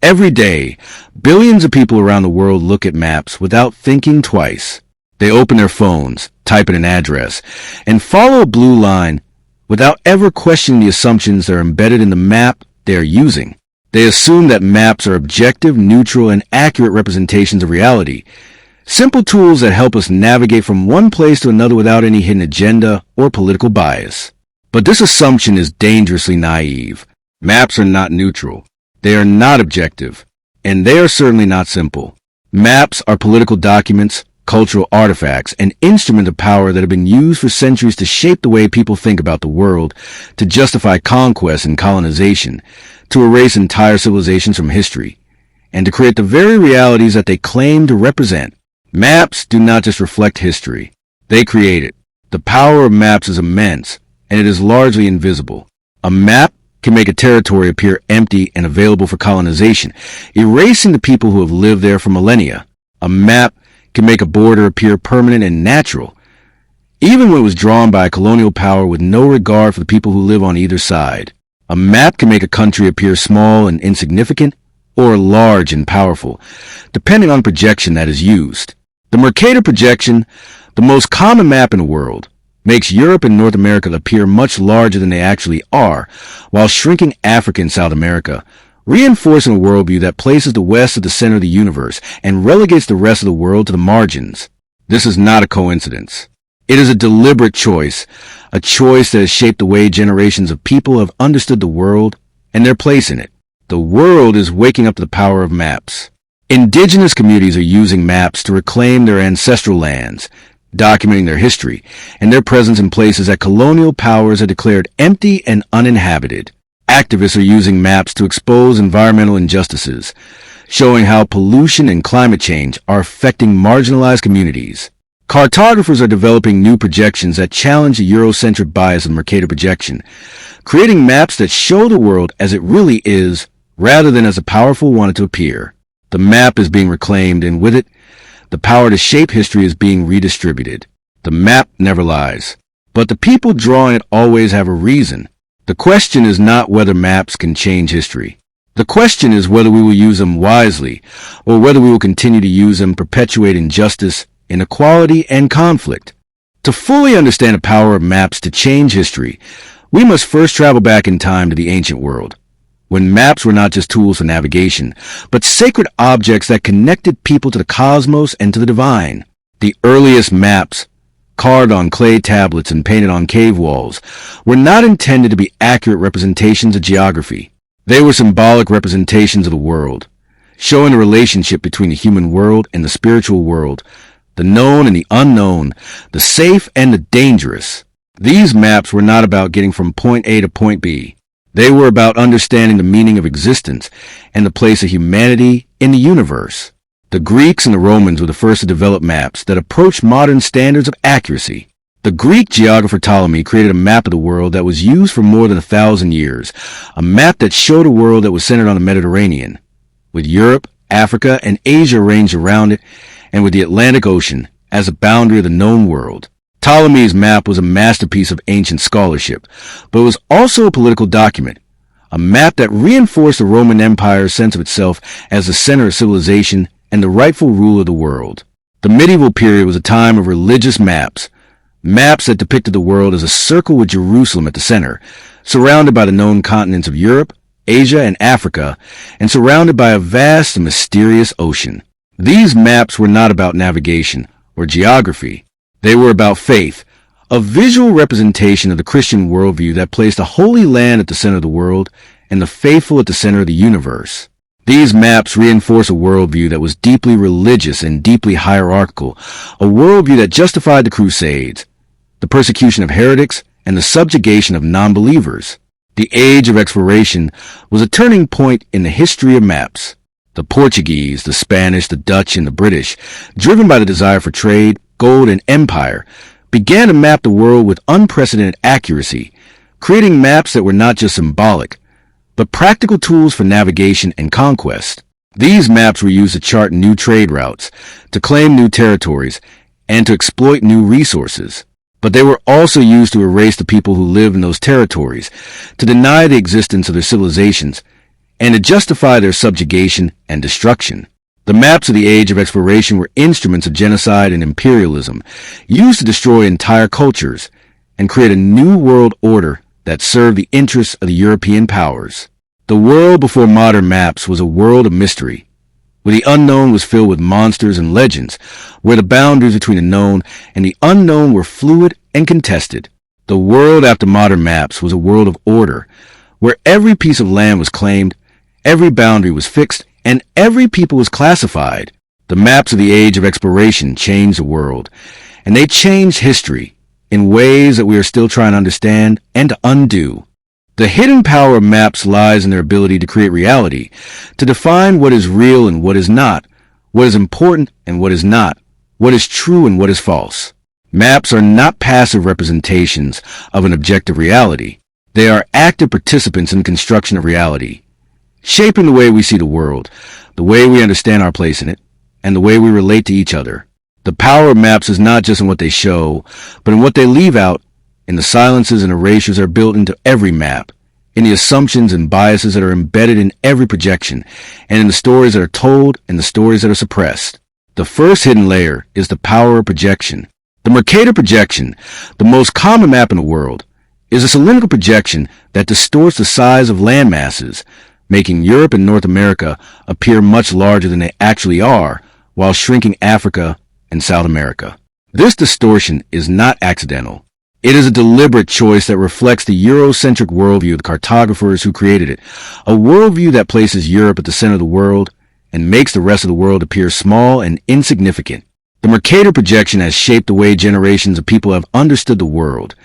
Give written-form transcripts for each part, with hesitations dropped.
Every day, billions of people around the world look at maps without thinking twice. They open their phones, type in an address, and follow a blue line without ever questioning the assumptions that are embedded in the map they are using. They assume that maps are objective, neutral, and accurate representations of reality. Simple tools that help us navigate from one place to another without any hidden agenda or political bias. But this assumption is dangerously naive. Maps are not neutral. They are not objective. And they are certainly not simple. Maps are political documents, cultural artifacts, and instruments of power that have been used for centuries to shape the way people think about the world, to justify conquest and colonization, to erase entire civilizations from history, and to create the very realities that they claim to represent. Maps do not just reflect history. They create it. The power of maps is immense, and it is largely invisible. A map can make a territory appear empty and available for colonization, erasing the people who have lived there for millennia. A map can make a border appear permanent and natural, even when it was drawn by a colonial power with no regard for the people who live on either side. A map can make a country appear small and insignificant, or large and powerful, depending on the projection that is used. The Mercator projection, the most common map in the world, makes Europe and North America appear much larger than they actually are, while shrinking Africa and South America, reinforcing a worldview that places the West at the center of the universe and relegates the rest of the world to the margins. This is not a coincidence. It is a deliberate choice, a choice that has shaped the way generations of people have understood the world and their place in it. The world is waking up to the power of maps. Indigenous communities are using maps to reclaim their ancestral lands, documenting their history and their presence in places that colonial powers have declared empty and uninhabited. Activists are using maps to expose environmental injustices, showing how pollution and climate change are affecting marginalized communities. Cartographers are developing new projections that challenge the Eurocentric bias of Mercator projection, creating maps that show the world as it really is, rather than as the powerful want it to appear. The map is being reclaimed, and with it, the power to shape history is being redistributed. The map never lies, but the people drawing it always have a reason. The question is not whether maps can change history. The question is whether we will use them wisely, or whether we will continue to use them to perpetuate injustice, inequality, and conflict. To fully understand the power of maps to change history, we must first travel back in time to the ancient world, when maps were not just tools for navigation, but sacred objects that connected people to the cosmos and to the divine. The earliest maps, carved on clay tablets and painted on cave walls, were not intended to be accurate representations of geography. They were symbolic representations of the world, showing the relationship between the human world and the spiritual world, the known and the unknown, the safe and the dangerous. These maps were not about getting from point A to point B. They were about understanding the meaning of existence and the place of humanity in the universe. The Greeks and the Romans were the first to develop maps that approached modern standards of accuracy. The Greek geographer Ptolemy created a map of the world that was used for more than 1,000 years, a map that showed a world that was centered on the Mediterranean, with Europe, Africa, and Asia arranged around it, and with the Atlantic Ocean as a boundary of the known world. Ptolemy's map was a masterpiece of ancient scholarship, but it was also a political document, a map that reinforced the Roman Empire's sense of itself as the center of civilization and the rightful ruler of the world. The medieval period was a time of religious maps, maps that depicted the world as a circle with Jerusalem at the center, surrounded by the known continents of Europe, Asia, and Africa, and surrounded by a vast and mysterious ocean. These maps were not about navigation or geography. They were about faith, a visual representation of the Christian worldview that placed the Holy Land at the center of the world and the faithful at the center of the universe. These maps reinforce a worldview that was deeply religious and deeply hierarchical, a worldview that justified the Crusades, the persecution of heretics, and the subjugation of non-believers. The age of exploration was a turning point in the history of maps. The Portuguese, the Spanish, the Dutch, and the British, driven by the desire for trade, gold, and empire, began to map the world with unprecedented accuracy, creating maps that were not just symbolic, but practical tools for navigation and conquest. These maps were used to chart new trade routes, to claim new territories, and to exploit new resources. But they were also used to erase the people who lived in those territories, to deny the existence of their civilizations, and to justify their subjugation and destruction. The maps of the age of exploration were instruments of genocide and imperialism, used to destroy entire cultures and create a new world order that served the interests of the European powers. The world before modern maps was a world of mystery, where the unknown was filled with monsters and legends, where the boundaries between the known and the unknown were fluid and contested. The world after modern maps was a world of order, where every piece of land was claimed, every boundary was fixed, and every people was classified. The maps of the age of exploration changed the world, and they changed history in ways that we are still trying to understand and to undo. The hidden power of maps lies in their ability to create reality, to define what is real and what is not, what is important and what is not, what is true and what is false. Maps are not passive representations of an objective reality. They are active participants in the construction of reality, shaping the way we see the world, the way we understand our place in it, and the way we relate to each other. The power of maps is not just in what they show, but in what they leave out, in the silences and erasures that are built into every map, in the assumptions and biases that are embedded in every projection, and in the stories that are told and the stories that are suppressed. The first hidden layer is the power of projection. The Mercator projection, the most common map in the world, is a cylindrical projection that distorts the size of land masses, making Europe and North America appear much larger than they actually are, while shrinking Africa and South America. This distortion is not accidental. It is a deliberate choice that reflects the Eurocentric worldview of the cartographers who created it, a worldview that places Europe at the center of the world and makes the rest of the world appear small and insignificant. The Mercator projection has shaped the way generations of people have understood the world,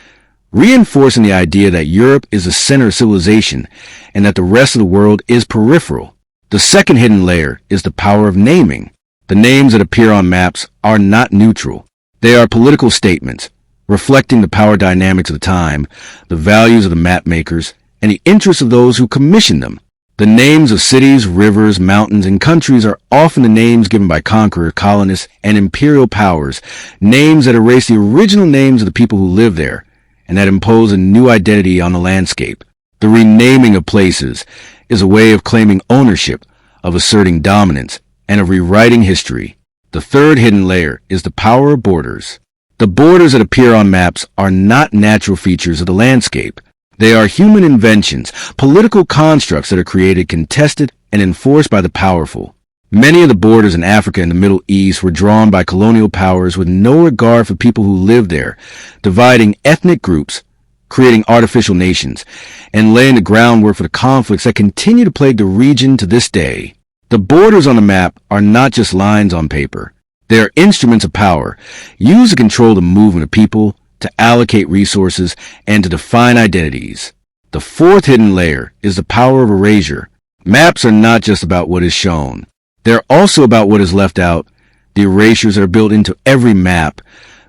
reinforcing the idea that Europe is the center of civilization and that the rest of the world is peripheral. The second hidden layer is the power of naming. The names that appear on maps are not neutral. They are political statements, reflecting the power dynamics of the time, the values of the map makers, and the interests of those who commission them. The names of cities, rivers, mountains, and countries are often the names given by conquerors, colonists, and imperial powers, names that erase the original names of the people who live there, and that impose a new identity on the landscape. The renaming of places is a way of claiming ownership, of asserting dominance, and of rewriting history. The third hidden layer is the power of borders. The borders that appear on maps are not natural features of the landscape. They are human inventions, political constructs that are created, contested, and enforced by the powerful. Many of the borders in Africa and the Middle East were drawn by colonial powers with no regard for people who lived there, dividing ethnic groups, creating artificial nations, and laying the groundwork for the conflicts that continue to plague the region to this day. The borders on the map are not just lines on paper. They are instruments of power, used to control the movement of people, to allocate resources, and to define identities. The fourth hidden layer is the power of erasure. Maps are not just about what is shown. They're also about what is left out, the erasures that are built into every map,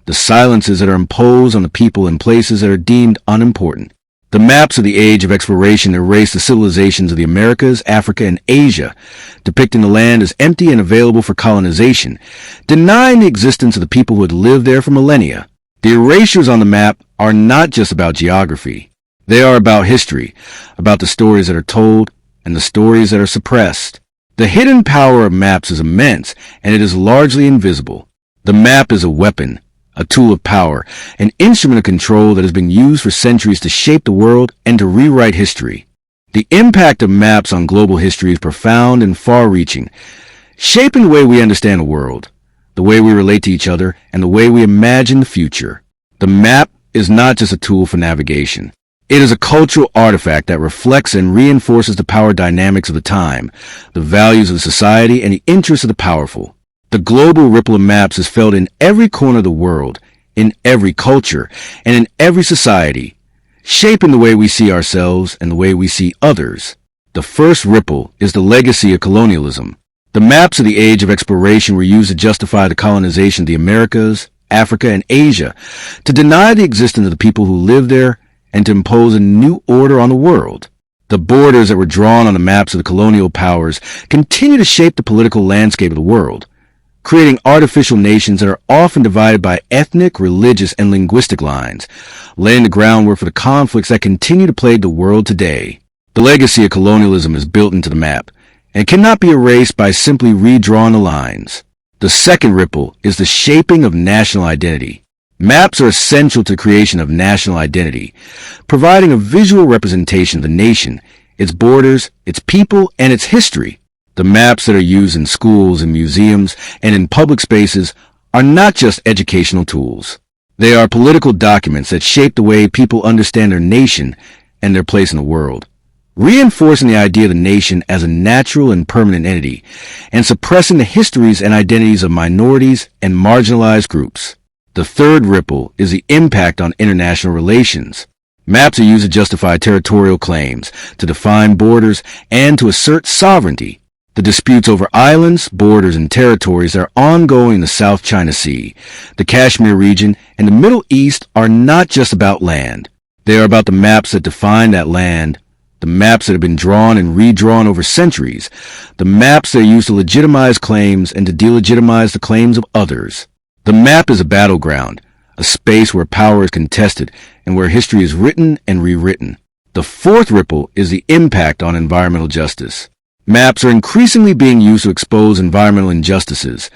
the silences that are imposed on the people and places that are deemed unimportant. The maps of the age of exploration erase the civilizations of the Americas, Africa, and Asia, depicting the land as empty and available for colonization, denying the existence of the people who had lived there for millennia. The erasures on the map are not just about geography. They are about history, about the stories that are told and the stories that are suppressed. The hidden power of maps is immense, and it is largely invisible. The map is a weapon, a tool of power, an instrument of control that has been used for centuries to shape the world and to rewrite history. The impact of maps on global history is profound and far-reaching, shaping the way we understand the world, the way we relate to each other, and the way we imagine the future. The map is not just a tool for navigation. It is a cultural artifact that reflects and reinforces the power dynamics of the time, the values of society, and the interests of the powerful. The global ripple of maps is felt in every corner of the world, in every culture, and in every society, shaping the way we see ourselves and the way we see others. The first ripple is the legacy of colonialism. The maps of the age of exploration were used to justify the colonization of the Americas, Africa, and Asia, to deny the existence of the people who lived there, and to impose a new order on the world. The borders that were drawn on the maps of the colonial powers continue to shape the political landscape of the world, creating artificial nations that are often divided by ethnic, religious, and linguistic lines, laying the groundwork for the conflicts that continue to plague the world today. The legacy of colonialism is built into the map and cannot be erased by simply redrawing the lines. The second ripple is the shaping of national identity. Maps are essential to the creation of national identity, providing a visual representation of the nation, its borders, its people, and its history. The maps that are used in schools and museums and in public spaces are not just educational tools. They are political documents that shape the way people understand their nation and their place in the world, reinforcing the idea of the nation as a natural and permanent entity, and suppressing the histories and identities of minorities and marginalized groups. The third ripple is the impact on international relations. Maps are used to justify territorial claims, to define borders, and to assert sovereignty. The disputes over islands, borders, and territories that are ongoing in the South China Sea, the Kashmir region, and the Middle East are not just about land. They are about the maps that define that land, the maps that have been drawn and redrawn over centuries, the maps that are used to legitimize claims and to delegitimize the claims of others. The map is a battleground, a space where power is contested and where history is written and rewritten. The fourth ripple is the impact on environmental justice. Maps are increasingly being used to expose environmental injustices,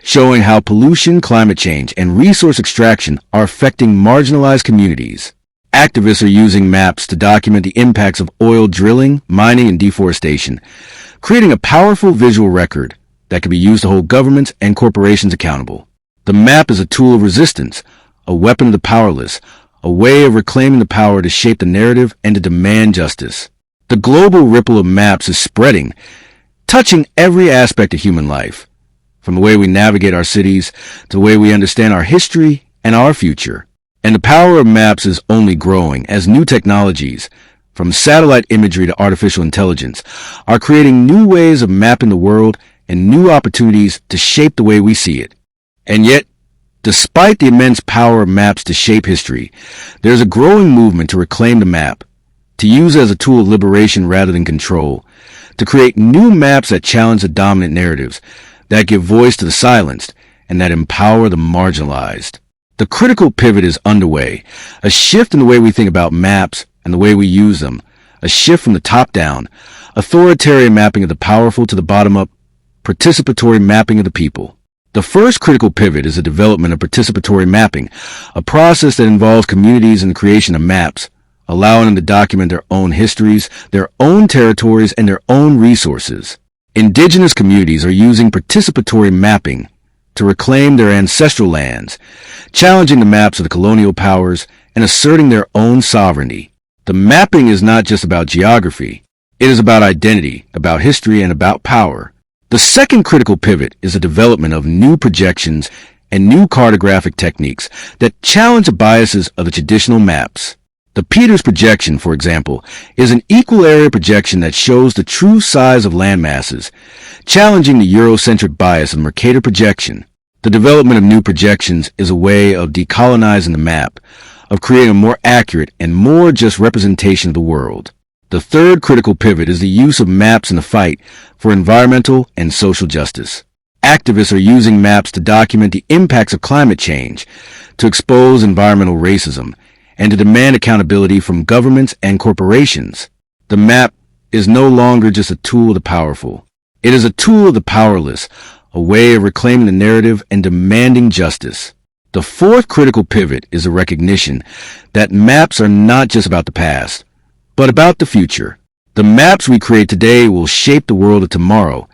showing how pollution, climate change, and resource extraction are affecting marginalized communities. Activists are using maps to document the impacts of oil drilling, mining, and deforestation, creating a powerful visual record that can be used to hold governments and corporations accountable. The map is a tool of resistance, a weapon of the powerless, a way of reclaiming the power to shape the narrative and to demand justice. The global ripple of maps is spreading, touching every aspect of human life, from the way we navigate our cities to the way we understand our history and our future. And the power of maps is only growing as new technologies, from satellite imagery to artificial intelligence, are creating new ways of mapping the world and new opportunities to shape the way we see it. And yet, despite the immense power of maps to shape history, there's a growing movement to reclaim the map, to use it as a tool of liberation rather than control, to create new maps that challenge the dominant narratives, that give voice to the silenced, and that empower the marginalized. The critical pivot is underway, a shift in the way we think about maps and the way we use them, a shift from the top down, authoritarian mapping of the powerful to the bottom up, participatory mapping of the people. The first critical pivot is the development of participatory mapping, a process that involves communities in the creation of maps, allowing them to document their own histories, their own territories, and their own resources. Indigenous communities are using participatory mapping to reclaim their ancestral lands, challenging the maps of the colonial powers and asserting their own sovereignty. The mapping is not just about geography. It is about identity, about history, and about power. The second critical pivot is the development of new projections and new cartographic techniques that challenge the biases of the traditional maps. The Peters projection, for example, is an equal area projection that shows the true size of land masses, challenging the Eurocentric bias of Mercator projection. The development of new projections is a way of decolonizing the map, of creating a more accurate and more just representation of the world. The third critical pivot is the use of maps in the fight for environmental and social justice. Activists are using maps to document the impacts of climate change, to expose environmental racism, and to demand accountability from governments and corporations. The map is no longer just a tool of the powerful. It is a tool of the powerless, a way of reclaiming the narrative and demanding justice. The fourth critical pivot is a recognition that maps are not just about the past, but about the future. The maps we create today will shape the world of tomorrow,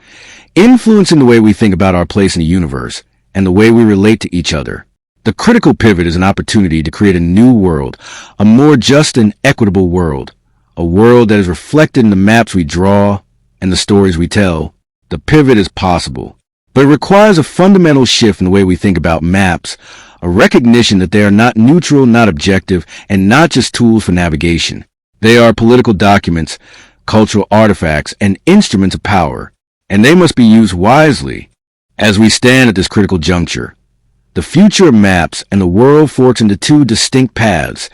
influencing the way we think about our place in the universe and the way we relate to each other. The critical pivot is an opportunity to create a new world, a more just and equitable world, a world that is reflected in the maps we draw and the stories we tell. The pivot is possible, but it requires a fundamental shift in the way we think about maps, a recognition that they are not neutral, not objective, and not just tools for navigation. They are political documents, cultural artifacts, and instruments of power, and they must be used wisely. As we stand at this critical juncture, the future of maps and the world forks into two distinct paths,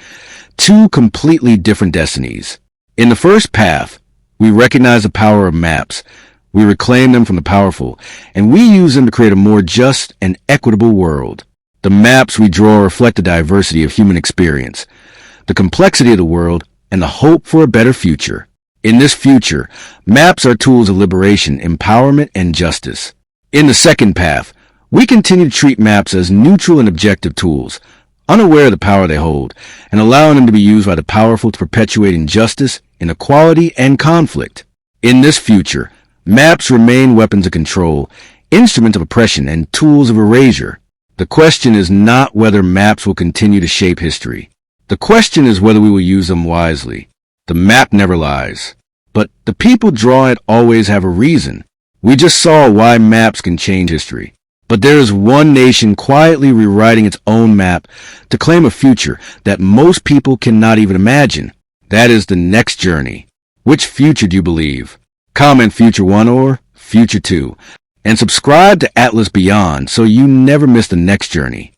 two completely different destinies. In the first path, we recognize the power of maps. We reclaim them from the powerful, and we use them to create a more just and equitable world. The maps we draw reflect the diversity of human experience, the complexity of the world, and the hope for a better future. In this future, maps are tools of liberation, empowerment, and justice. In the second path, we continue to treat maps as neutral and objective tools, unaware of the power they hold, and allowing them to be used by the powerful to perpetuate injustice, inequality, and conflict. In this future, maps remain weapons of control, instruments of oppression, and tools of erasure. The question is not whether maps will continue to shape history. The question is whether we will use them wisely. The map never lies. But the people drawing it always have a reason. We just saw why maps can change history. But there is one nation quietly rewriting its own map to claim a future that most people cannot even imagine. That is the next journey. Which future do you believe? Comment Future 1 or Future 2. And subscribe to Atlas Beyond so you never miss the next journey.